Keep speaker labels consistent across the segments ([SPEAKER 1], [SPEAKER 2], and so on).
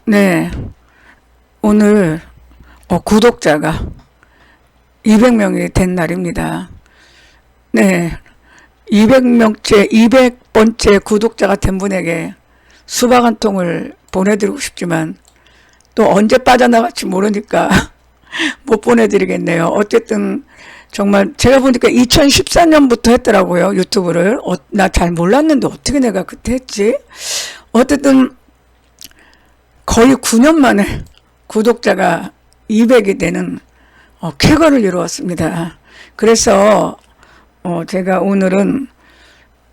[SPEAKER 1] 네, 오늘 구독자가 200명이 된 날입니다. 네, 200번째 구독자가 된 분에게 수박 한 통을 보내드리고 싶지만 또 언제 빠져나갈지 모르니까 못 보내드리겠네요. 어쨌든 정말 제가 보니까 2014년부터 했더라고요, 유튜브를. 나 잘 몰랐는데 어떻게 내가 그때 했지? 어쨌든 거의 9년 만에 구독자가 200이 되는 쾌거를 이루었습니다. 그래서 제가 오늘은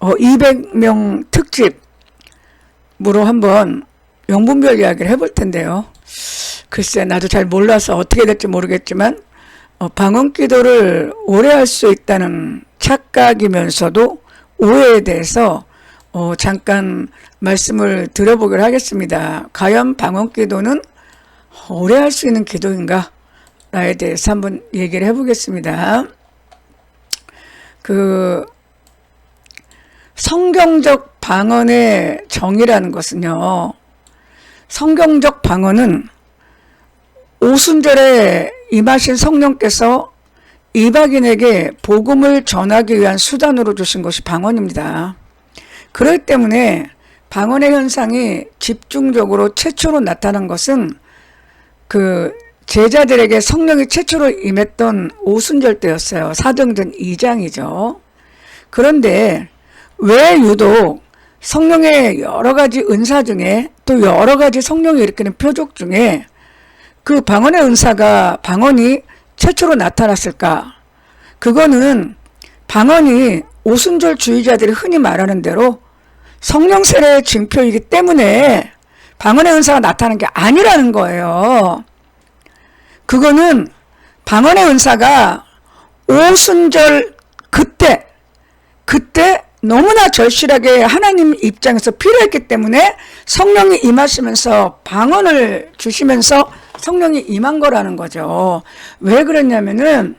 [SPEAKER 1] 200명 특집으로 한번 영분별 이야기를 해볼 텐데요. 글쎄, 나도 잘 몰라서 어떻게 될지 모르겠지만 방언기도를 오래 할 수 있다는 착각이면서도 오해에 대해서 잠깐 말씀을 드려보기로 하겠습니다. 과연 방언기도는 오래 할 수 있는 기도인가? 나에 대해서 한번 얘기를 해보겠습니다. 성경적 방언의 정의라는 것은요, 성경적 방언은 오순절에 임하신 성령께서 이방인에게 복음을 전하기 위한 수단으로 주신 것이 방언입니다. 그렇기 때문에 방언의 현상이 집중적으로 최초로 나타난 것은 제자들에게 성령이 최초로 임했던 오순절 때였어요. 사도행전 2장이죠. 그런데 왜 유독 성령의 여러 가지 은사 중에 또 여러 가지 성령이 일으키는 표적 중에 그 방언의 은사가 방언이 최초로 나타났을까? 그거는 방언이 오순절 주의자들이 흔히 말하는 대로 성령 세례의 징표이기 때문에 방언의 은사가 나타나는 게 아니라는 거예요. 그거는 방언의 은사가 오순절 그때 너무나 절실하게 하나님 입장에서 필요했기 때문에 성령이 임하시면서 방언을 주시면서 성령이 임한 거라는 거죠. 왜 그랬냐면은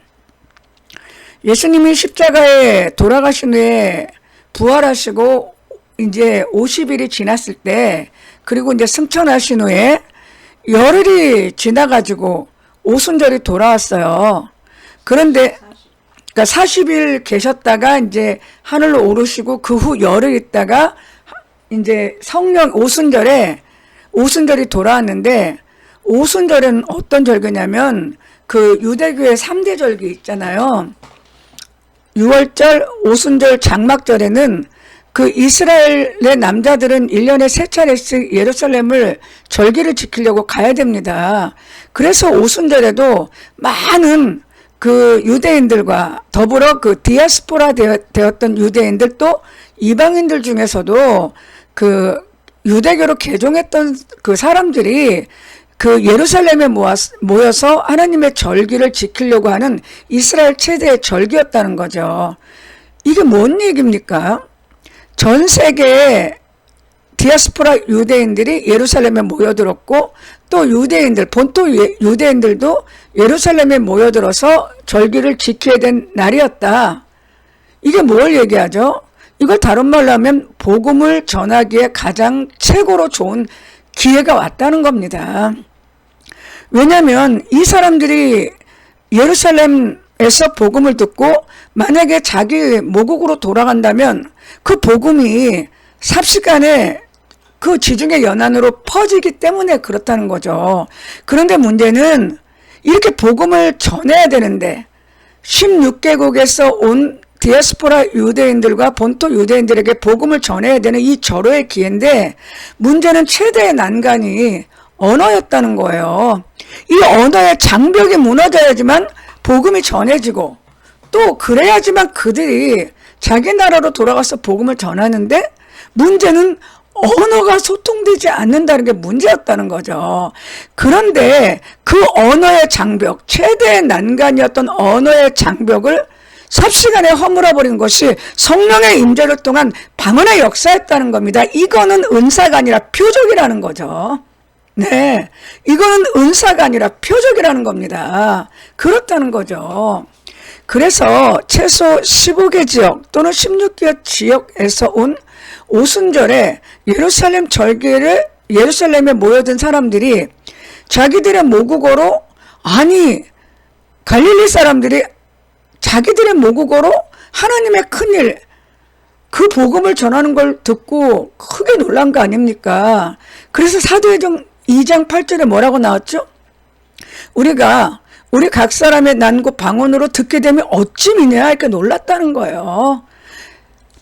[SPEAKER 1] 예수님이 십자가에 돌아가신 후에 부활하시고 이제 50일이 지났을 때, 그리고 이제 승천하신 후에 열흘이 지나가지고 오순절이 돌아왔어요. 그런데 그러니까 40일 계셨다가 이제 하늘로 오르시고 그 후 열흘 있다가 이제 오순절이 돌아왔는데, 오순절은 어떤 절기냐면 그 유대교의 3대 절기 있잖아요. 6월절, 오순절, 장막절에는 그 이스라엘의 남자들은 1년에 3차례씩 예루살렘을 절기를 지키려고 가야 됩니다. 그래서 오순절에도 많은 그 유대인들과 더불어 그 디아스포라 되었던 유대인들, 또 이방인들 중에서도 그 유대교로 개종했던 그 사람들이 그 예루살렘에 모여서 하나님의 절기를 지키려고 하는 이스라엘 최대의 절기였다는 거죠. 이게 뭔 얘기입니까? 전 세계의 디아스포라 유대인들이 예루살렘에 모여들었고, 또 본토 유대인들도 예루살렘에 모여들어서 절기를 지켜야 된 날이었다. 이게 뭘 얘기하죠? 이걸 다른 말로 하면 복음을 전하기에 가장 최고로 좋은 기회가 왔다는 겁니다. 왜냐하면 이 사람들이 예루살렘에서 복음을 듣고 만약에 자기 모국으로 돌아간다면 그 복음이 삽시간에 그 지중해 연안으로 퍼지기 때문에 그렇다는 거죠. 그런데 문제는 이렇게 복음을 전해야 되는데 16개국에서 온 디아스포라 유대인들과 본토 유대인들에게 복음을 전해야 되는 이 절호의 기회인데, 문제는 최대의 난관이 언어였다는 거예요. 이 언어의 장벽이 무너져야지만 복음이 전해지고, 또 그래야지만 그들이 자기 나라로 돌아가서 복음을 전하는데, 문제는 언어가 소통되지 않는다는 게 문제였다는 거죠. 그런데 그 언어의 장벽, 최대의 난관이었던 언어의 장벽을 삽시간에 허물어버린 것이 성령의 임재를 통한 방언의 역사였다는 겁니다. 이거는 은사가 아니라 표적이라는 거죠. 네, 이거는 은사가 아니라 표적이라는 겁니다. 그렇다는 거죠. 그래서 최소 15개 지역 또는 16개 지역에서 온 오순절에 예루살렘 절기를 예루살렘에 모여든 사람들이 자기들의 모국어로, 아니 갈릴리 사람들이 자기들의 모국어로 하나님의 큰일, 그 복음을 전하는 걸 듣고 크게 놀란 거 아닙니까? 그래서 사도행전 2장 8절에 뭐라고 나왔죠? 우리가 우리 각 사람의 난고 방언으로 듣게 되면 어찌 미냐 이렇게 놀랐다는 거예요.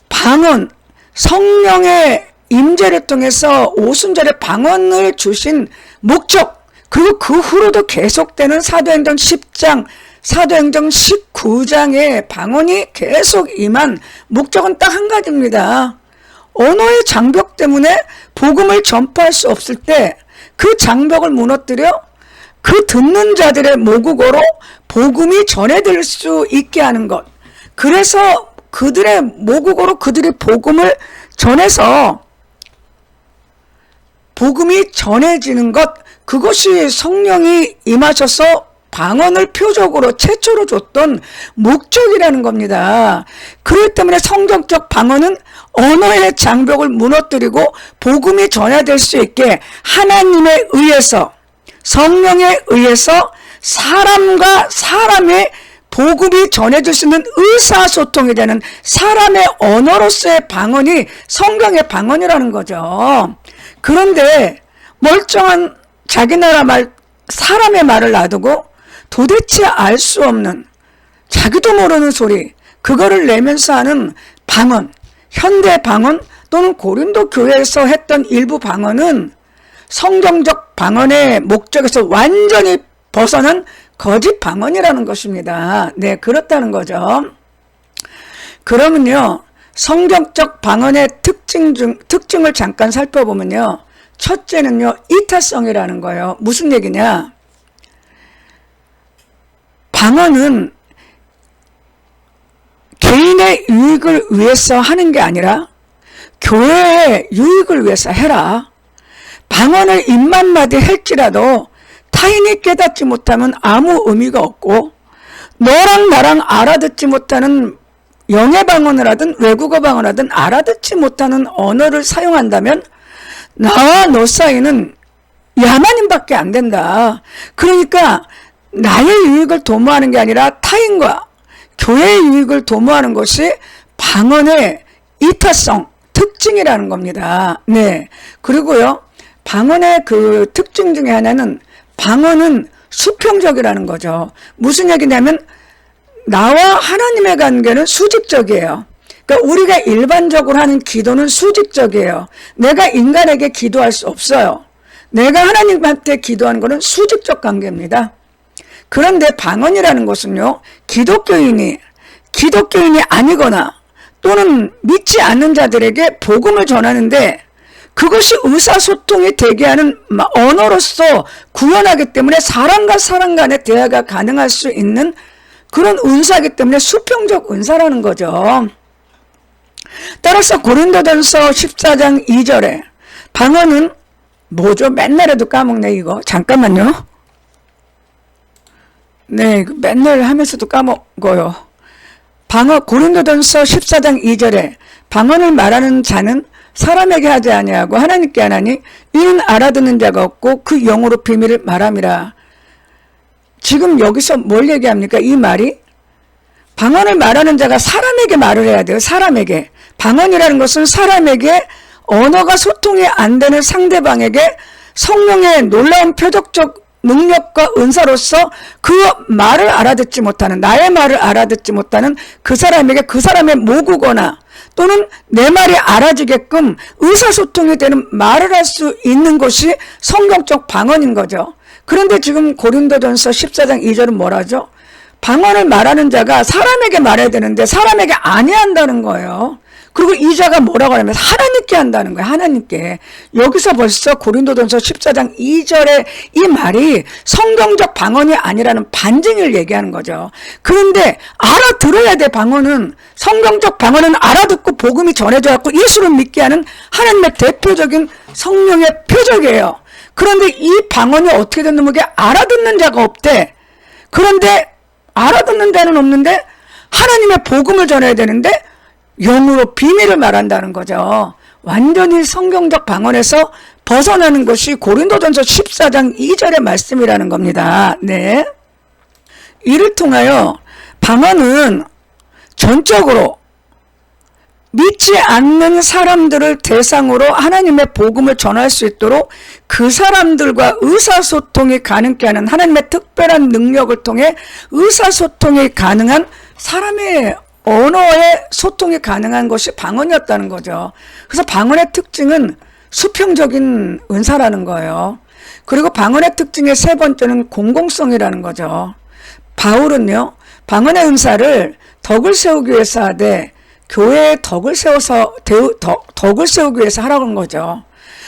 [SPEAKER 1] 방언, 성령의 임재를 통해서 오순절에 방언을 주신 목적, 그리고 그 후로도 계속되는 사도행전 10장, 사도행전 19장의 방언이 계속 임한 목적은 딱 한 가지입니다. 언어의 장벽 때문에 복음을 전파할 수 없을 때 그 장벽을 무너뜨려 그 듣는 자들의 모국어로 복음이 전해질 수 있게 하는 것. 그래서 그들의 모국어로 그들이 복음을 전해서 복음이 전해지는 것, 그것이 성령이 임하셔서 방언을 표적으로 최초로 줬던 목적이라는 겁니다. 그렇기 때문에 성경적 방언은 언어의 장벽을 무너뜨리고 복음이 전해질 수 있게 하나님에 의해서, 성령에 의해서 사람과 사람의 복음이 전해질 수 있는 의사소통이 되는 사람의 언어로서의 방언이 성경의 방언이라는 거죠. 그런데 멀쩡한 자기 나라 말, 사람의 말을 놔두고 도대체 알 수 없는, 자기도 모르는 소리, 그거를 내면서 하는 방언, 현대 방언 또는 고린도 교회에서 했던 일부 방언은 성경적 방언의 목적에서 완전히 벗어난 거짓 방언이라는 것입니다. 네, 그렇다는 거죠. 그러면요, 성경적 방언의 특징을 잠깐 살펴보면요, 첫째는요, 이타성이라는 거예요. 무슨 얘기냐? 방언은 개인의 유익을 위해서 하는 게 아니라 교회의 유익을 위해서 해라. 방언을 입만마디 할지라도 타인이 깨닫지 못하면 아무 의미가 없고, 너랑 나랑 알아듣지 못하는 영의 방언을 하든 외국어 방언을 하든 알아듣지 못하는 언어를 사용한다면 나와 너 사이는 야만인밖에 안 된다. 그러니까 나의 유익을 도모하는 게 아니라 타인과 교회의 유익을 도모하는 것이 방언의 이타성, 특징이라는 겁니다. 네. 그리고요, 방언의 그 특징 중에 하나는 방언은 수평적이라는 거죠. 무슨 얘기냐면 나와 하나님의 관계는 수직적이에요. 그러니까 우리가 일반적으로 하는 기도는 수직적이에요. 내가 인간에게 기도할 수 없어요. 내가 하나님한테 기도하는 것은 수직적 관계입니다. 그런데 방언이라는 것은요, 기독교인이 아니거나 또는 믿지 않는 자들에게 복음을 전하는데 그것이 의사소통이 되게 하는 언어로서 구현하기 때문에 사람과 사람 간의 대화가 가능할 수 있는 그런 은사이기 때문에 수평적 은사라는 거죠. 따라서 고린도전서 14장 2절에 방언은 뭐죠? 맨날 해도 까먹네 이거. 잠깐만요. 네, 맨날 하면서도 까먹어요. 고린도전서 14장 2절에 방언을 말하는 자는 사람에게 하지 아니하고 하나님께 하나니 이는 알아듣는 자가 없고 그 영으로 비밀을 말함이라. 지금 여기서 뭘 얘기합니까? 이 말이 방언을 말하는 자가 사람에게 말을 해야 돼요. 사람에게. 방언이라는 것은 사람에게 언어가 소통이 안 되는 상대방에게 성령의 놀라운 표적적 능력과 은사로서 그 말을 알아듣지 못하는, 나의 말을 알아듣지 못하는 그 사람에게 그 사람의 모국어나 또는 내 말이 알아지게끔 의사소통이 되는 말을 할 수 있는 것이 성경적 방언인 거죠. 그런데 지금 고린도전서 14장 2절은 뭐라죠? 방언을 말하는 자가 사람에게 말해야 되는데 사람에게 아니한다는 거예요. 그리고 이 자가 뭐라고 하냐면 하나님께 한다는 거예요. 하나님께. 여기서 벌써 고린도전서 14장 2절에 이 말이 성경적 방언이 아니라는 반증을 얘기하는 거죠. 그런데 알아들어야 돼. 방언은, 성경적 방언은 알아듣고 복음이 전해져 갖고 예수를 믿게 하는 하나님의 대표적인 성령의 표적이에요. 그런데 이 방언이 어떻게 됐냐면 알아듣는 자가 없대. 그런데 알아듣는 자는 없는데 하나님의 복음을 전해야 되는데 영으로 비밀을 말한다는 거죠. 완전히 성경적 방언에서 벗어나는 것이 고린도전서 14장 2절의 말씀이라는 겁니다. 네. 이를 통하여 방언은 전적으로 믿지 않는 사람들을 대상으로 하나님의 복음을 전할 수 있도록 그 사람들과 의사소통이 가능케 하는 하나님의 특별한 능력을 통해 의사소통이 가능한 사람의 언어의 소통이 가능한 것이 방언이었다는 거죠. 그래서 방언의 특징은 수평적인 은사라는 거예요. 그리고 방언의 특징의 세 번째는 공공성이라는 거죠. 바울은요, 방언의 은사를 덕을 세우기 위해서 하되 교회의 덕을 세우기 위해서 하라고 하는 거죠.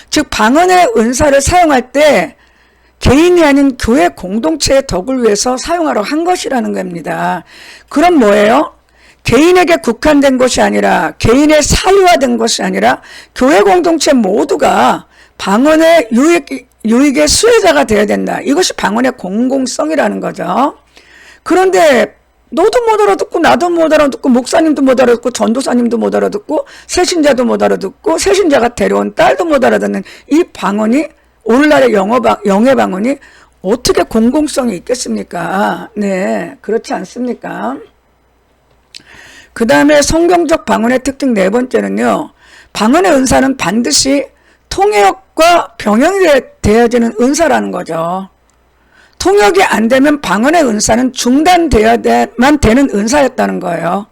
[SPEAKER 1] 즉 방언의 은사를 사용할 때 개인이 아닌 교회 공동체의 덕을 위해서 사용하라고 한 것이라는 겁니다. 그럼 뭐예요? 개인에게 국한된 것이 아니라, 개인의 사유화된 것이 아니라 교회 공동체 모두가 방언의 유익의 수혜자가 되어야 된다. 이것이 방언의 공공성이라는 거죠. 그런데 너도 못 알아듣고 나도 못 알아듣고 목사님도 못 알아듣고 전도사님도 못 알아듣고 새신자도 못 알아듣고 새신자가 데려온 딸도 못 알아듣는 이 방언이, 오늘날의 영의 방언이 어떻게 공공성이 있겠습니까? 네, 그렇지 않습니까? 그 다음에 성경적 방언의 특징 네 번째는요, 방언의 은사는 반드시 통역과 병행이 되어지는 은사라는 거죠. 통역이 안 되면 방언의 은사는 중단되어야만 되는 은사였다는 거예요.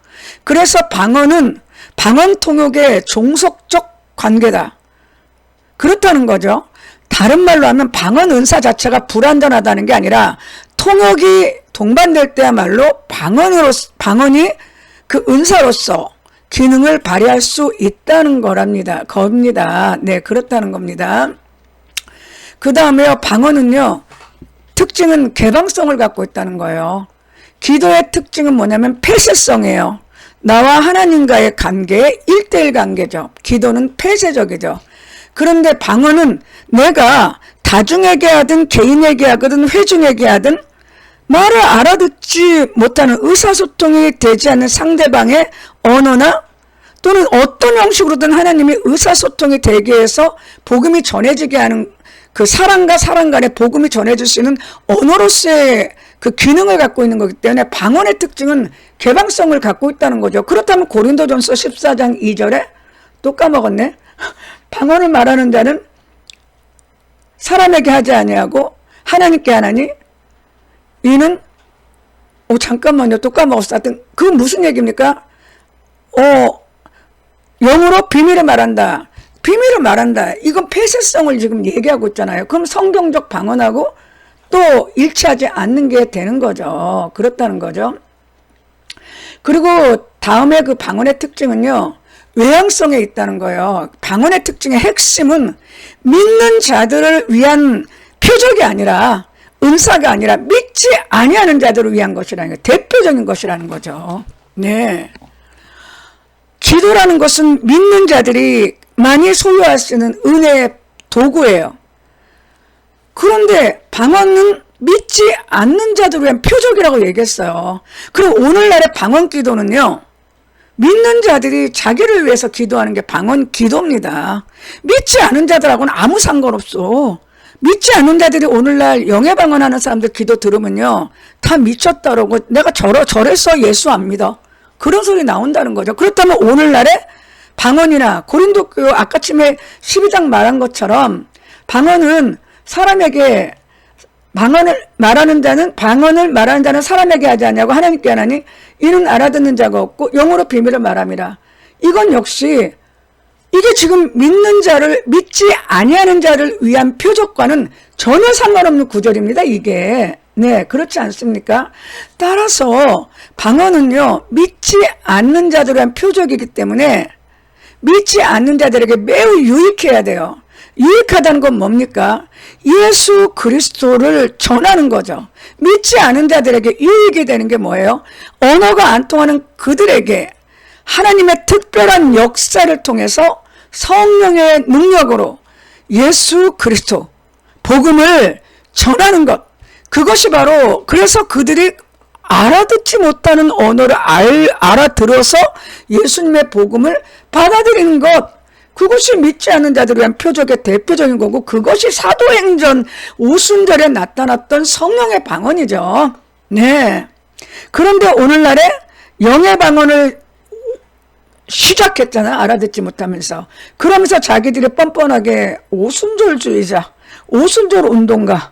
[SPEAKER 1] 그래서 방언은 방언 통역의 종속적 관계다. 그렇다는 거죠. 다른 말로 하면 방언 은사 자체가 불완전하다는 게 아니라 통역이 동반될 때야말로 방언이 그 은사로서 기능을 발휘할 수 있다는 겁니다. 네, 그렇다는 겁니다. 그 다음에요, 방언은요, 특징은 개방성을 갖고 있다는 거예요. 기도의 특징은 뭐냐면 폐쇄성이에요. 나와 하나님과의 관계의 1:1 관계죠. 기도는 폐쇄적이죠. 그런데 방언은 내가 다중에게 하든 개인에게 하든 회중에게 하든 말을 알아듣지 못하는, 의사소통이 되지 않는 상대방의 언어나 또는 어떤 형식으로든 하나님이 의사소통이 되게 해서 복음이 전해지게 하는, 그 사람과 사람 간에 복음이 전해질 수 있는 언어로서의 그 기능을 갖고 있는 거기 때문에 방언의 특징은 개방성을 갖고 있다는 거죠. 그렇다면 고린도전서 14장 2절에 또 까먹었네. 방언을 말하는 자는 사람에게 하지 아니하고 하나님께 하나니 이는 잠깐만요. 또 까먹었어. 하여튼 그건 무슨 얘기입니까? 영으로 비밀을 말한다. 비밀을 말한다. 이건 폐쇄성을 지금 얘기하고 있잖아요. 그럼 성경적 방언하고 또 일치하지 않는 게 되는 거죠. 그렇다는 거죠. 그리고 다음에 그 방언의 특징은요, 외향성에 있다는 거예요. 방언의 특징의 핵심은 믿는 자들을 위한 표적이 아니라, 은사가 아니라 믿지 아니하는 자들을 위한 것이라는 거예요. 대표적인 것이라는 거죠. 네. 기도라는 것은 믿는 자들이 많이 소유할 수 있는 은혜의 도구예요. 그런데 방언은 믿지 않는 자들을 위한 표적이라고 얘기했어요. 그리고 오늘날의 방언 기도는요, 믿는 자들이 자기를 위해서 기도하는 게 방언 기도입니다. 믿지 않은 자들하고는 아무 상관없어. 믿지 않는 자들이 오늘날 영의 방언하는 사람들 기도 들으면요, 다 미쳤다 그러고 내가 저래서 예수 안 믿어. 그런 소리 나온다는 거죠. 그렇다면 오늘날의 방언이나 고린도교 아까쯤에 12장 말한 것처럼 방언은 사람에게, 방언을 말하는 자는 사람에게 하지 않냐고 하나님께 하나니 이는 알아듣는 자가 없고 영으로 비밀을 말함이라. 이건 역시 이게 지금 믿는 자를, 믿지 아니하는 자를 위한 표적과는 전혀 상관없는 구절입니다. 이게. 네, 그렇지 않습니까? 따라서 방언은요, 믿지 않는 자들을 위한 표적이기 때문에 믿지 않는 자들에게 매우 유익해야 돼요. 유익하다는 건 뭡니까? 예수 그리스도를 전하는 거죠. 믿지 않은 자들에게 유익이 되는 게 뭐예요? 언어가 안 통하는 그들에게 하나님의 특별한 역사를 통해서 성령의 능력으로 예수 그리스도 복음을 전하는 것, 그것이 바로, 그래서 그들이 알아듣지 못하는 언어를 알아들어서 예수님의 복음을 받아들이는 것, 그것이 믿지 않는 자들을 위한 표적의 대표적인 거고, 그것이 사도행전 오순절에 나타났던 성령의 방언이죠. 네. 그런데 오늘날에 영의 방언을 시작했잖아. 알아듣지 못하면서. 그러면서 자기들이 뻔뻔하게 오순절주의자, 오순절 운동가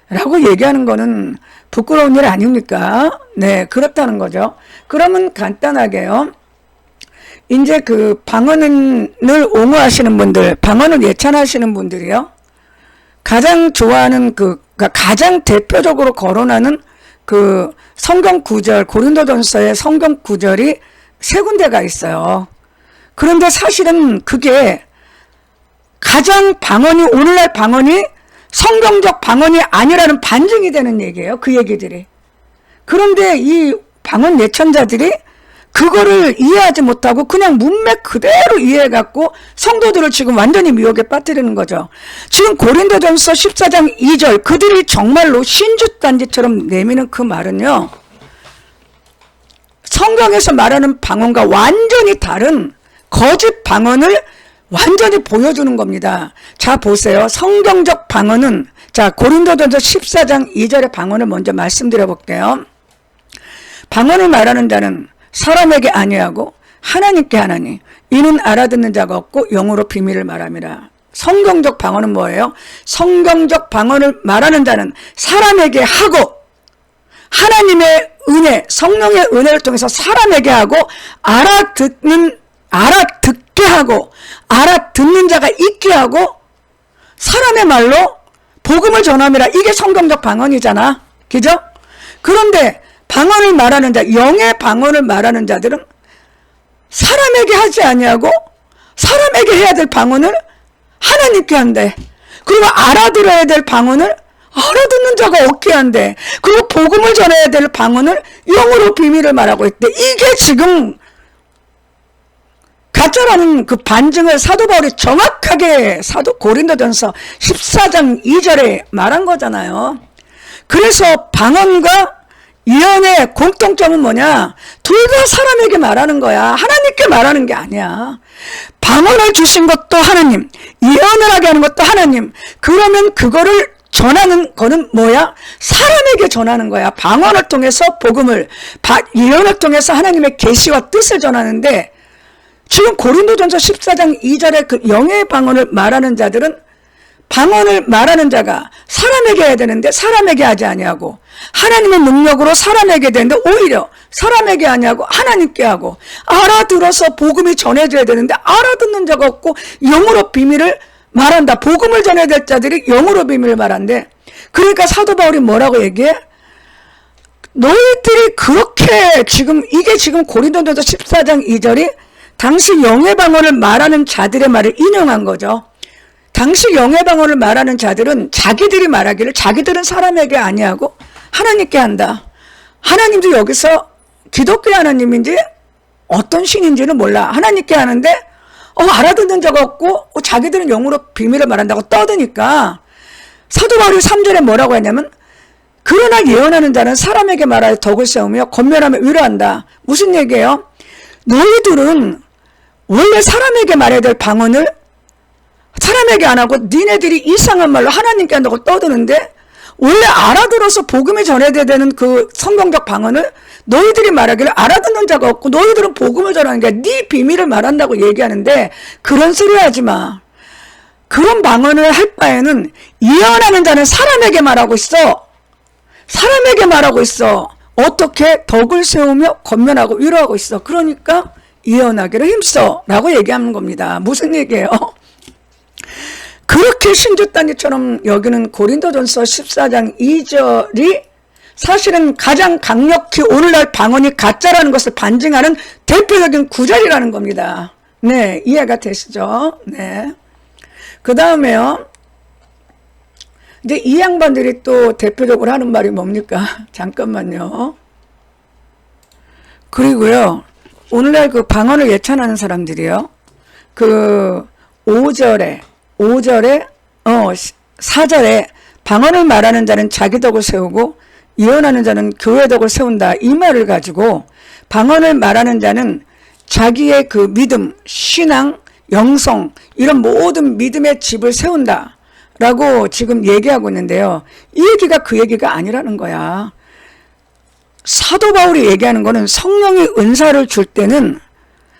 [SPEAKER 1] 라고 얘기하는 거는 부끄러운 일 아닙니까? 네, 그렇다는 거죠. 그러면 간단하게요. 이제 그 방언을 옹호하시는 분들, 방언을 예찬하시는 분들이요. 가장 좋아하는 가장 대표적으로 거론하는 그 성경 구절, 고린도전서의 성경 구절이 세 군데가 있어요. 그런데 사실은 그게 가장 오늘날 방언이 성경적 방언이 아니라는 반증이 되는 얘기예요. 그 얘기들이. 그런데 이 방언 예천자들이 그거를 이해하지 못하고 그냥 문맥 그대로 이해해갖고 성도들을 지금 완전히 미혹에 빠뜨리는 거죠. 지금 고린도전서 14장 2절 그들이 정말로 신주단지처럼 내미는 그 말은요. 성경에서 말하는 방언과 완전히 다른 거짓 방언을 완전히 보여주는 겁니다. 자, 보세요. 성경적 방언은, 자, 고린도전서 14장 2절의 방언을 먼저 말씀드려 볼게요. 방언을 말하는 자는 사람에게 아니하고 하나님께 하나니 이는 알아듣는 자가 없고 영으로 비밀을 말함이라. 성경적 방언은 뭐예요? 성경적 방언을 말하는 자는 사람에게 하고 하나님의 은혜, 성령의 은혜를 통해서 사람에게 하고 알아듣게 하고 알아듣는 자가 있게 하고 사람의 말로 복음을 전함이라. 이게 성경적 방언이잖아. 그죠? 그런데 방언을 말하는 자, 영의 방언을 말하는 자들은 사람에게 하지 아니하고 사람에게 해야 될 방언을 하나님께 한대. 그리고 알아들어야 될 방언을 알아듣는 자가 없게 한대. 그리고 복음을 전해야 될 방언을 영으로 비밀을 말하고 있대. 이게 지금 가짜라는 그 반증을 사도 바울이 정확하게 고린도전서 14장 2절에 말한 거잖아요. 그래서 방언과 예언의 공통점은 뭐냐? 둘 다 사람에게 말하는 거야. 하나님께 말하는 게 아니야. 방언을 주신 것도 하나님, 예언을 하게 하는 것도 하나님. 그러면 그거를 전하는 거는 뭐야? 사람에게 전하는 거야. 방언을 통해서 복음을, 예언을 통해서 하나님의 계시와 뜻을 전하는데, 지금 고린도전서 14장 2절에 그 영의 방언을 말하는 자들은 방언을 말하는 자가 사람에게 해야 되는데 사람에게 하지 아니하고 하나님의 능력으로 사람에게 되는데 오히려 사람에게 하냐고 하나님께 하고 알아들어서 복음이 전해져야 되는데 알아듣는 자가 없고 영으로 비밀을 말한다. 복음을 전해야 될 자들이 영으로 비밀을 말한대. 그러니까 사도 바울이 뭐라고 얘기해? 너희들이 그렇게 이게 지금 고린도전서 14장 2절이 당시 영의 방언을 말하는 자들의 말을 인용한 거죠. 당시 영의 방언을 말하는 자들은 자기들이 말하기를 자기들은 사람에게 아니하고 하나님께 한다. 하나님도 여기서 기독교 하나님인지 어떤 신인지는 몰라. 하나님께 하는데 알아듣는 자가 없고 자기들은 영으로 비밀을 말한다고 떠드니까 사도 바울이 3절에 뭐라고 했냐면 그러나 예언하는 자는 사람에게 말하여 덕을 세우며 권면하며 위로한다. 무슨 얘기예요? 너희들은 원래 사람에게 말해야 될 방언을 사람에게 안 하고 니네들이 이상한 말로 하나님께 한다고 떠드는데 원래 알아들어서 복음을 전해야 되는 그 성경적 방언을 너희들이 말하기를 알아듣는 자가 없고 너희들은 복음을 전하는 게 네 비밀을 말한다고 얘기하는데 그런 소리 하지 마. 그런 방언을 할 바에는 예언하는 자는 사람에게 말하고 있어. 사람에게 말하고 있어. 어떻게 덕을 세우며 권면하고 위로하고 있어. 그러니까 예언하기를 힘써 라고 얘기하는 겁니다. 무슨 얘기예요? 그렇게 신주단지처럼 여기는 고린도전서 14장 2절이 사실은 가장 강력히 오늘날 방언이 가짜라는 것을 반증하는 대표적인 구절이라는 겁니다. 네, 이해가 되시죠? 네. 그 다음에요. 이제 이 양반들이 또 대표적으로 하는 말이 뭡니까? 잠깐만요. 그리고요, 오늘날 그 방언을 예찬하는 사람들이요. 그 4절에 4절에 방언을 말하는 자는 자기 덕을 세우고 예언하는 자는 교회 덕을 세운다. 이 말을 가지고 방언을 말하는 자는 자기의 그 믿음, 신앙, 영성, 이런 모든 믿음의 집을 세운다 라고 지금 얘기하고 있는데요. 이 얘기가 그 얘기가 아니라는 거야. 사도 바울이 얘기하는 거는 성령이 은사를 줄 때는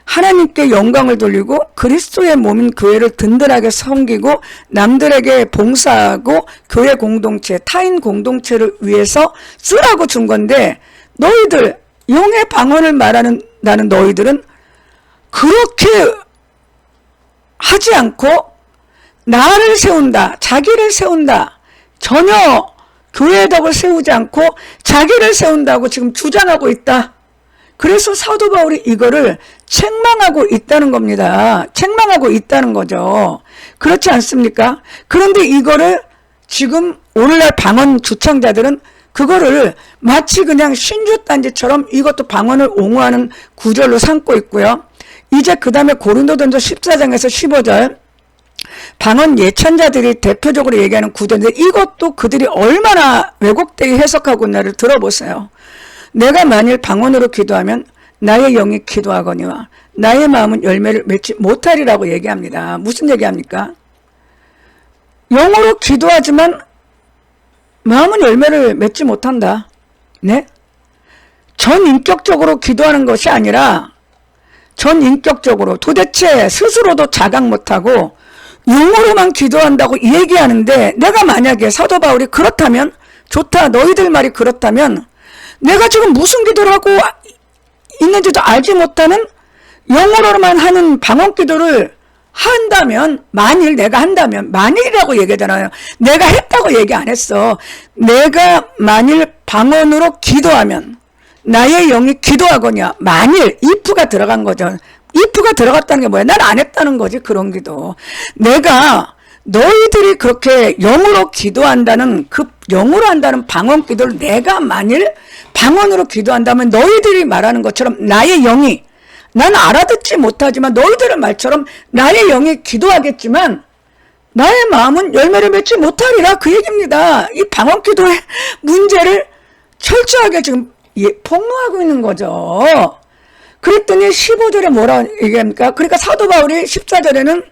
[SPEAKER 1] 하나님께 영광을 돌리고 그리스도의 몸인 교회를 든든하게 섬기고 남들에게 봉사하고 교회 공동체, 타인 공동체를 위해서 쓰라고 준 건데, 너희들 영의 방언을 말하는 나는 너희들은 그렇게 하지 않고 나를 세운다, 자기를 세운다, 전혀 교회의 덕을 세우지 않고 자기를 세운다고 지금 주장하고 있다. 그래서 사도 바울이 이거를 책망하고 있다는 겁니다. 책망하고 있다는 거죠. 그렇지 않습니까? 그런데 이거를 지금 오늘날 방언 주창자들은 그거를 마치 그냥 신주단지처럼 이것도 방언을 옹호하는 구절로 삼고 있고요. 이제 그 다음에 고린도전서 14장에서 15절 방언 예찬자들이 대표적으로 얘기하는 구절인데, 이것도 그들이 얼마나 왜곡되게 해석하고 있나를 들어보세요. 내가 만일 방언으로 기도하면 나의 영이 기도하거니와 나의 마음은 열매를 맺지 못하리라고 얘기합니다. 무슨 얘기합니까? 영으로 기도하지만 마음은 열매를 맺지 못한다. 네? 전인격적으로 기도하는 것이 아니라 전인격적으로 도대체 스스로도 자각 못하고 영어로만 기도한다고 얘기하는데, 내가 만약에 사도 바울이 그렇다면 좋다, 너희들 말이 그렇다면 내가 지금 무슨 기도를 하고 있는지도 알지 못하는 영어로만 하는 방언 기도를 한다면, 만일 내가 한다면, 만일이라고 얘기하잖아요. 내가 했다고 얘기 안 했어. 내가 만일 방언으로 기도하면 나의 영이 기도하거냐, 만일 if가 들어간 거죠. if가 들어갔다는 게 뭐야? 난 안 했다는 거지, 그런 기도. 내가 너희들이 그렇게 영으로 기도한다는, 그 영으로 한다는 방언 기도를 내가 만일 방언으로 기도한다면 너희들이 말하는 것처럼 나의 영이, 난 알아듣지 못하지만 너희들의 말처럼 나의 영이 기도하겠지만 나의 마음은 열매를 맺지 못하리라, 그 얘기입니다. 이 방언 기도의 문제를 철저하게 지금 폭로하고 있는 거죠. 그랬더니 15절에 뭐라 얘기합니까? 그러니까 사도 바울이 14절에는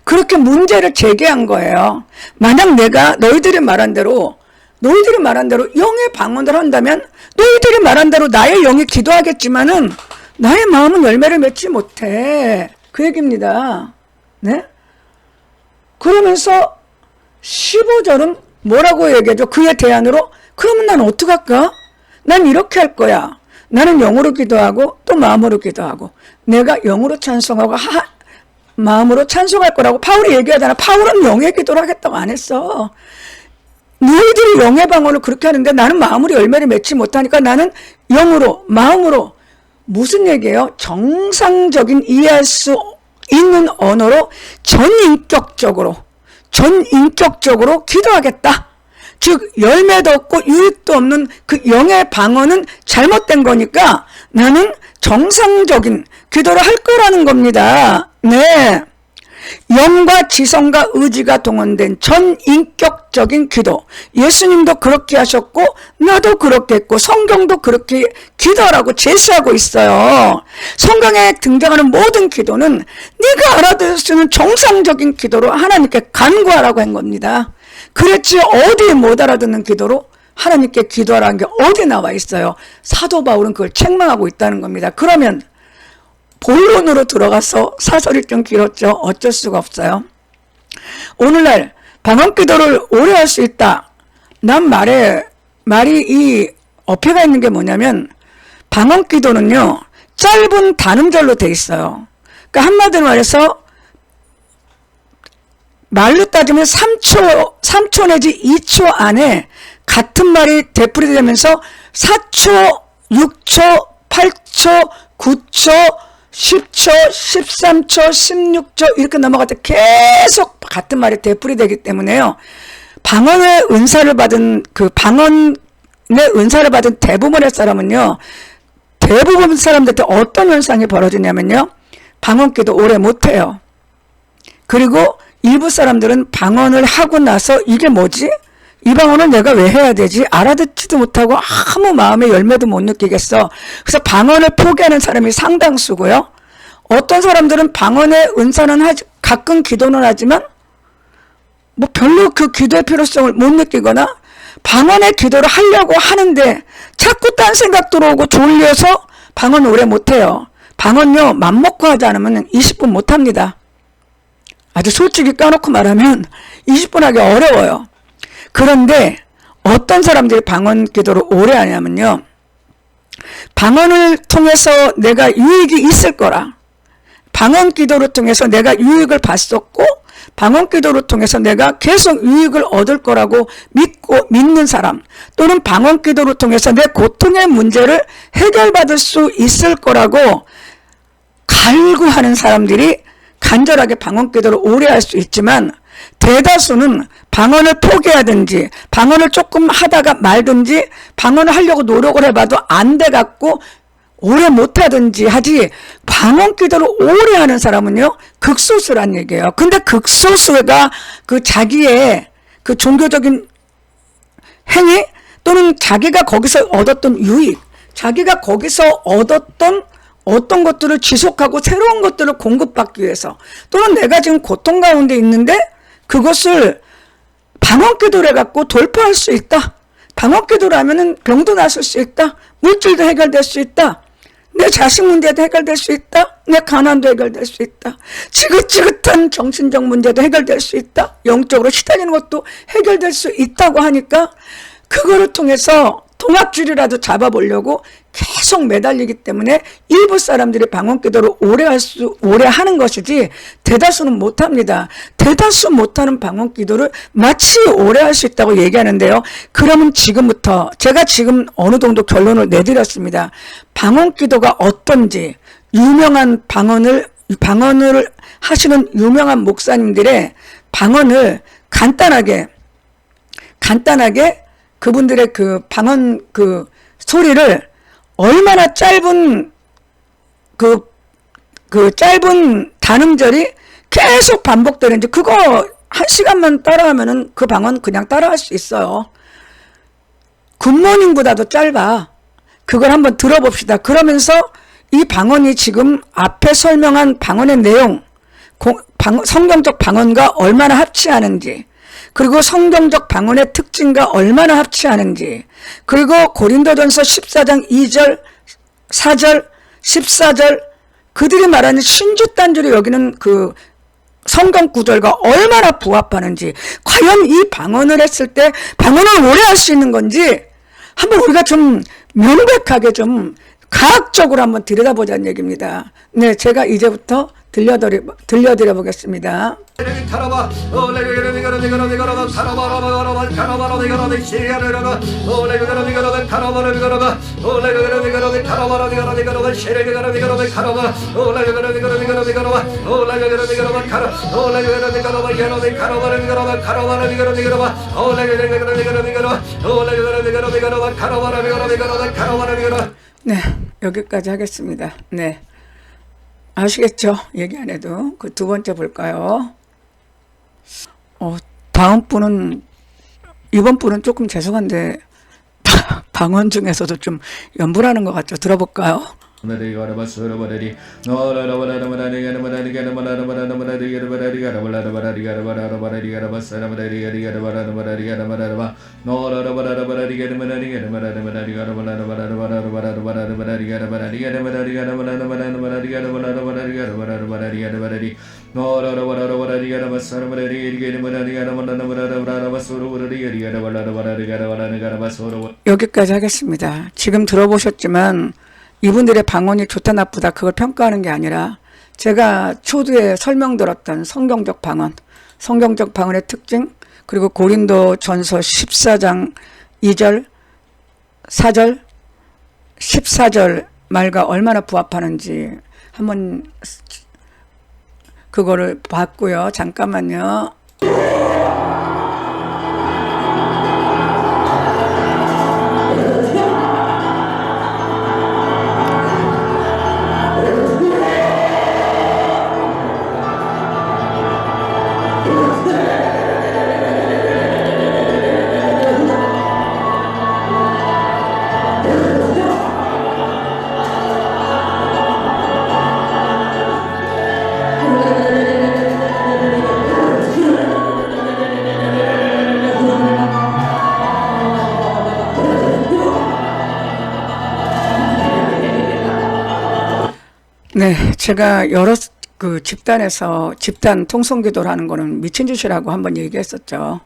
[SPEAKER 1] 그렇게 문제를 제기한 거예요. 만약 내가 너희들이 말한 대로 영의 방언을 한다면 너희들이 말한 대로 나의 영이 기도하겠지만은 나의 마음은 열매를 맺지 못해, 그 얘기입니다. 네? 그러면서 15절은 뭐라고 얘기하죠? 그의 대안으로, 그러면 난 어떡할까? 난 이렇게 할 거야. 나는 영으로 기도하고 또 마음으로 기도하고, 내가 영으로 찬송하고 마음으로 찬송할 거라고 바울이 얘기하잖아. 바울은 영의 기도를 하겠다고 안 했어. 너희들이 영의 방언을 그렇게 하는데 나는 마음으로 열매를 맺지 못하니까 나는 영으로, 마음으로. 무슨 얘기예요? 정상적인 이해할 수 있는 언어로 전인격적으로 기도하겠다. 즉 열매도 없고 유익도 없는 그 영의 방언은 잘못된 거니까 나는 정상적인 기도를 할 거라는 겁니다. 네. 영과 지성과 의지가 동원된 전인격적인 기도. 예수님도 그렇게 하셨고 나도 그렇게 했고 성경도 그렇게 기도하라고 제시하고 있어요. 성경에 등장하는 모든 기도는 네가 알아들을 수 있는 정상적인 기도로 하나님께 간구하라고 한 겁니다. 그랬지 어디 못 알아듣는 기도로 하나님께 기도하라는 게 어디 나와 있어요. 사도 바울은 그걸 책망하고 있다는 겁니다. 그러면 본론으로 들어가서, 사설이 좀 길었죠. 어쩔 수가 없어요. 오늘날 방언 기도를 오래 할 수 있다. 난 말이 이 어폐가 있는 게 뭐냐면, 방언 기도는요 짧은 단음절로 돼 있어요. 그러니까 한마디로 말해서 말로 따지면 3초 내지 2초 안에 같은 말이 되풀이되면서 4초, 6초, 8초, 9초, 10초, 13초, 16초 이렇게 넘어갈 때 계속 같은 말이 되풀이되기 때문에요. 방언의 은사를 받은 대부분의 사람은요, 대부분 사람들한테 어떤 현상이 벌어지냐면요, 방언기도 오래 못해요. 그리고 일부 사람들은 방언을 하고 나서 이게 뭐지? 이 방언을 내가 왜 해야 되지? 알아듣지도 못하고 아무 마음의 열매도 못 느끼겠어. 그래서 방언을 포기하는 사람이 상당수고요. 어떤 사람들은 방언의 은사는 가끔 기도는 하지만 뭐 별로 그 기도의 필요성을 못 느끼거나 방언의 기도를 하려고 하는데 자꾸 딴 생각 들어오고 졸려서 방언 오래 못해요. 방언요, 맘먹고 하지 않으면 20분 못합니다. 아주 솔직히 까놓고 말하면 20분 하기 어려워요. 그런데 어떤 사람들이 방언 기도를 오래 하냐면요, 방언을 통해서 내가 유익이 있을 거라, 방언 기도를 통해서 내가 유익을 봤었고 방언 기도를 통해서 내가 계속 유익을 얻을 거라고 믿는 사람, 또는 방언 기도를 통해서 내 고통의 문제를 해결받을 수 있을 거라고 갈구하는 사람들이 간절하게 방언 기도를 오래 할 수 있지만, 대다수는 방언을 포기하든지 방언을 조금 하다가 말든지 방언을 하려고 노력을 해봐도 안 돼갖고 오래 못하든지 하지, 방언 기도를 오래 하는 사람은요 극소수란 얘기예요. 근데 극소수가 그 자기의 그 종교적인 행위, 또는 자기가 거기서 얻었던 유익, 자기가 거기서 얻었던 어떤 것들을 지속하고 새로운 것들을 공급받기 위해서, 또는 내가 지금 고통 가운데 있는데 그것을 방언 기도를 해갖고 돌파할 수 있다, 방언 기도를 하면은 병도 나을 수 있다, 물질도 해결될 수 있다, 내 자식 문제도 해결될 수 있다, 내 가난도 해결될 수 있다, 지긋지긋한 정신적 문제도 해결될 수 있다, 영적으로 시달리는 것도 해결될 수 있다고 하니까 그거를 통해서 동학줄이라도 잡아보려고 계속 매달리기 때문에 일부 사람들이 방언 기도를 오래 하는 것이지 대다수는 못합니다. 대다수 못하는 방언 기도를 마치 오래 할 수 있다고 얘기하는데요. 그러면 지금부터 제가 지금 어느 정도 결론을 내드렸습니다. 방언 기도가 어떤지, 유명한 방언을 하시는 유명한 목사님들의 방언을 간단하게 그분들의 그 방언 그 소리를 얼마나 짧은 그 짧은 단음절이 계속 반복되는지, 그거 1시간만 따라하면은 그 방언 그냥 따라할 수 있어요. 굿모닝보다도 짧아. 그걸 한번 들어봅시다. 그러면서 이 방언이 지금 앞에 설명한 방언의 내용, 성경적 방언과 얼마나 합치하는지, 그리고 성경적 방언의 특징과 얼마나 합치하는지, 그리고 고린도전서 14장 2절, 4절, 14절 그들이 말하는 신주단주로 여기는 그 성경 구절과 얼마나 부합하는지, 과연 이 방언을 했을 때 방언을 오래 할 수 있는 건지 한번 우리가 좀 명백하게 좀 과학적으로 한번 들여다보자는 얘기입니다. 네, 제가 이제부터 들려드려 보겠습니다. 네, 여기까지 하겠습니다. 네. 아시겠죠? 얘기 안 해도. 그 두 번째 볼까요? 다음 분은, 이번 분은 조금 죄송한데, 방언 중에서도 좀 연불하는 것 같죠? 들어볼까요? 여기까지 하겠습니다. 지금 들어보셨지만 이분들의 방언이 좋다 나쁘다 그걸 평가하는 게 아니라, 제가 초두에 설명드렸던 성경적 방언의 특징, 그리고 고린도전서 14장 2절, 4절, 14절 말과 얼마나 부합하는지 한번 그거를 봤고요. 잠깐만요. 네, 제가 여러 그 집단에서 집단 통성기도를 하는 거는 미친 짓이라고 한번 얘기했었죠.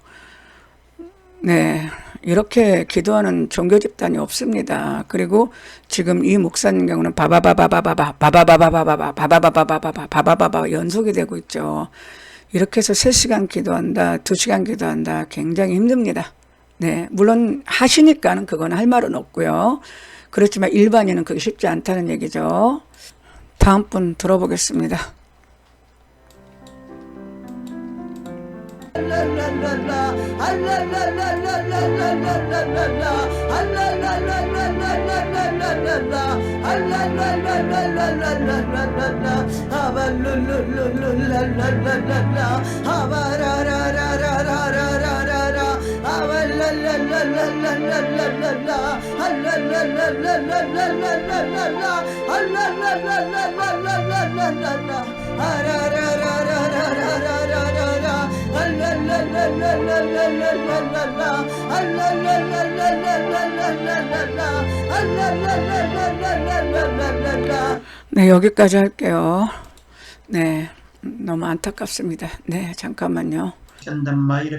[SPEAKER 1] 네, 이렇게 기도하는 종교 집단이 없습니다. 그리고 지금 이 목사님 경우는 바바바바바바바 연속이 되고 있죠. 이렇게 해서 3시간 기도한다, 2시간 기도한다, 굉장히 힘듭니다. 네, 물론 하시니까는 그건 할 말은 없고요. 그렇지만 일반인은 그게 쉽지 않다는 얘기죠. 다음 분 들어보겠습니다. 네, 여기까지 할게요. 네, 너무 안타깝습니다. 네, 잠깐만요.
[SPEAKER 2] Kandamayre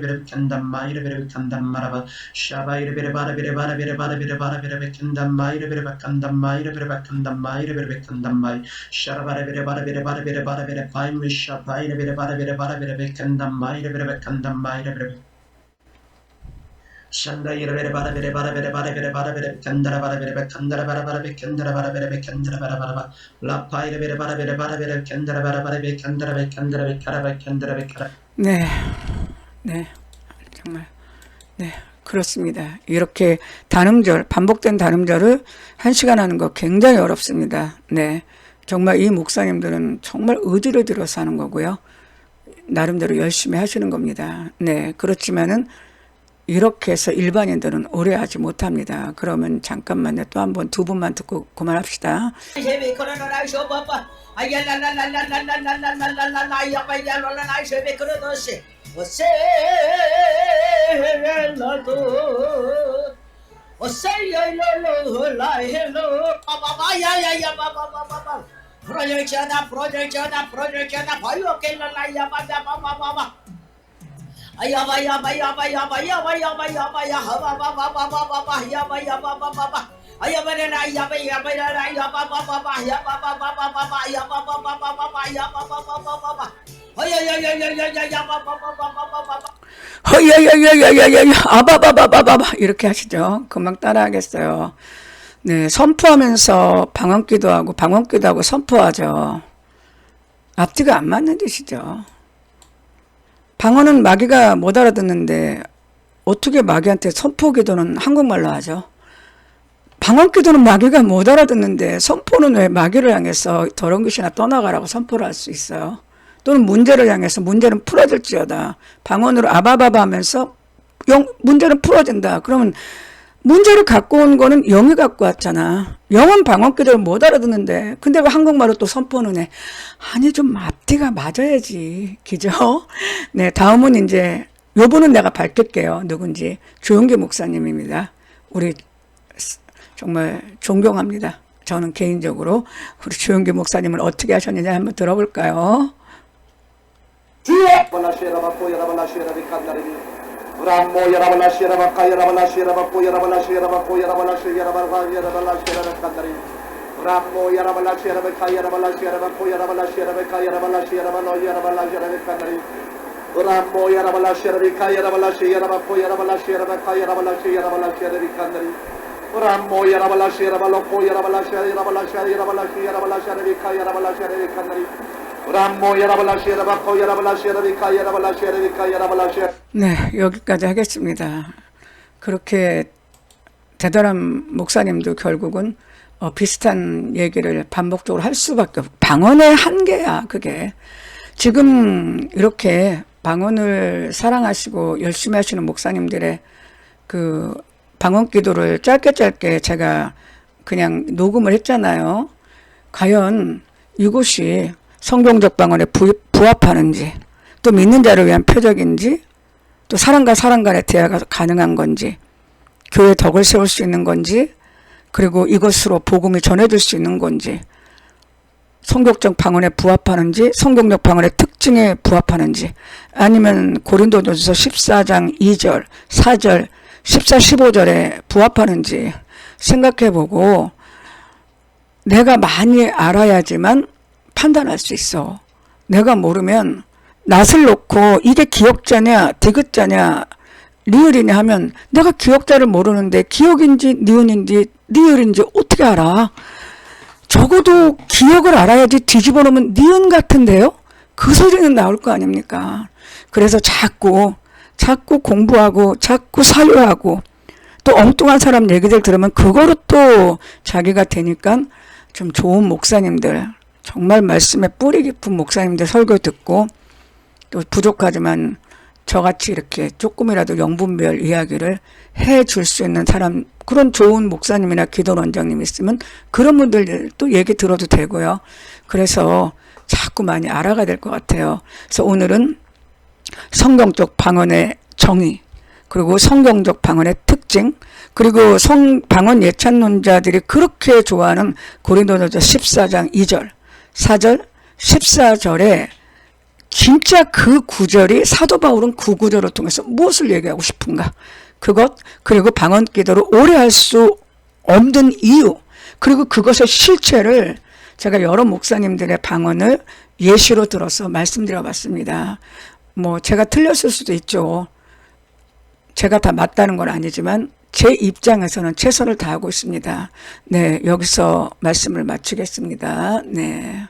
[SPEAKER 2] kandamaraba shabayre bara kandamayre kandamay sharabare bara paim shabayre bara kandamayre Shanda yere bara kandara bara la paire bara kandara
[SPEAKER 1] 네, 네, 정말, 네, 그렇습니다. 이렇게 단음절, 반복된 단음절을 1시간 하는 거 굉장히 어렵습니다. 네, 정말 이 목사님들은 정말 의지를 들여서 하는 거고요. 나름대로 열심히 하시는 겁니다. 네, 그렇지만은 이렇게 해서 일반인들은 오래 하지 못합니다. 그러면 잠깐만요. 또 한 번, 2분만 듣고 그만합시다. 허야야야야야야야 아바바바바바바 이렇게 하시죠. 금방 따라하겠어요. 네, 선포하면서 방언기도하고 선포하죠. 앞뒤가 안 맞는 짓이죠. 방언은 마귀가 못 알아듣는데 어떻게 마귀한테 선포기도는 한국말로 하죠? 방언기도는 마귀가 못 알아듣는데 선포는 왜 마귀를 향해서 더러운 귀신아 떠나가라고 선포를 할 수 있어요? 또는 문제를 향해서 문제는 풀어질지어다. 방언으로 아바바바 하면서 문제는 풀어진다. 그러면 문제를 갖고 온 거는 영이 갖고 왔잖아. 영은 방언기도를 못 알아듣는데 근데 왜 한국말로 또 선포는 해? 아니 좀 앞뒤가 맞아야지. 그죠? 네, 다음은 이제 요분은 내가 밝힐게요. 누군지. 조용기 목사님입니다. 우리 정말 존경합니다. 저는 개인적으로 우리 조용기 목사님을 어떻게 하셨느냐 한번 들어볼까요?
[SPEAKER 3] Rammo yarabala shiraba kayarabala shiraba koyarabala shiraba koyarabala shiraba yarabala shiraba kandari Rammo yarabala shiraba kayarabala shiraba koyarabala shiraba kayarabala shiraba no yarabala shiraba kandari Rammo yarabala shiraba kayarabala shiraba koyarabala shiraba kayarabala shiraba kandari Rammo yarabala shiraba lo koyarabala shiraba kayarabala shiraba kandari
[SPEAKER 1] 네, 여기까지 하겠습니다. 그렇게 대단한 목사님도 결국은 비슷한 얘기를 반복적으로 할 수밖에 없고 방언의 한계야 그게. 지금 이렇게 방언을 사랑하시고 열심히 하시는 목사님들의 그 방언 기도를 짧게 제가 그냥 녹음을 했잖아요. 과연 이곳이 성경적 방언에 부합하는지, 또 믿는 자를 위한 표적인지, 또 사람과 사람 간의 대화가 가능한 건지, 교회 덕을 세울 수 있는 건지, 그리고 이것으로 복음이 전해질 수 있는 건지, 성경적 방언에 부합하는지, 성경적 방언의 특징에 부합하는지, 아니면 고린도전서 14장 2절, 4절, 14, 15절에 부합하는지 생각해보고 내가 많이 알아야지만 판단할 수 있어. 내가 모르면 낯을 놓고 이게 기역자냐 디귿자냐 리을이냐 하면 내가 기역자를 모르는데 기역인지 니은인지 리을인지 어떻게 알아? 적어도 기억을 알아야지 뒤집어 놓으면 니은 같은데요? 그 소리는 나올 거 아닙니까? 그래서 자꾸 공부하고 자꾸 사유하고 또 엉뚱한 사람 얘기들 들으면 그거로 또 자기가 되니까 좀 좋은 목사님들, 정말 말씀에 뿌리 깊은 목사님들 설교 듣고 또 부족하지만 저같이 이렇게 조금이라도 영분별 이야기를 해줄 수 있는 사람, 그런 좋은 목사님이나 기도원장님 있으면 그런 분들 또 얘기 들어도 되고요. 그래서 자꾸 많이 알아가야 될 것 같아요. 그래서 오늘은 성경적 방언의 정의, 그리고 성경적 방언의 특징, 그리고 방언 예찬론자들이 그렇게 좋아하는 고린도전서 14장 2절, 4절, 14절에 진짜 그 구절이 사도 바울은 그 구절을 통해서 무엇을 얘기하고 싶은가? 그것, 그리고 방언 기도를 오래 할 수 없는 이유, 그리고 그것의 실체를 제가 여러 목사님들의 방언을 예시로 들어서 말씀드려 봤습니다. 뭐 제가 틀렸을 수도 있죠. 제가 다 맞다는 건 아니지만 제 입장에서는 최선을 다하고 있습니다. 네, 여기서 말씀을 마치겠습니다. 네.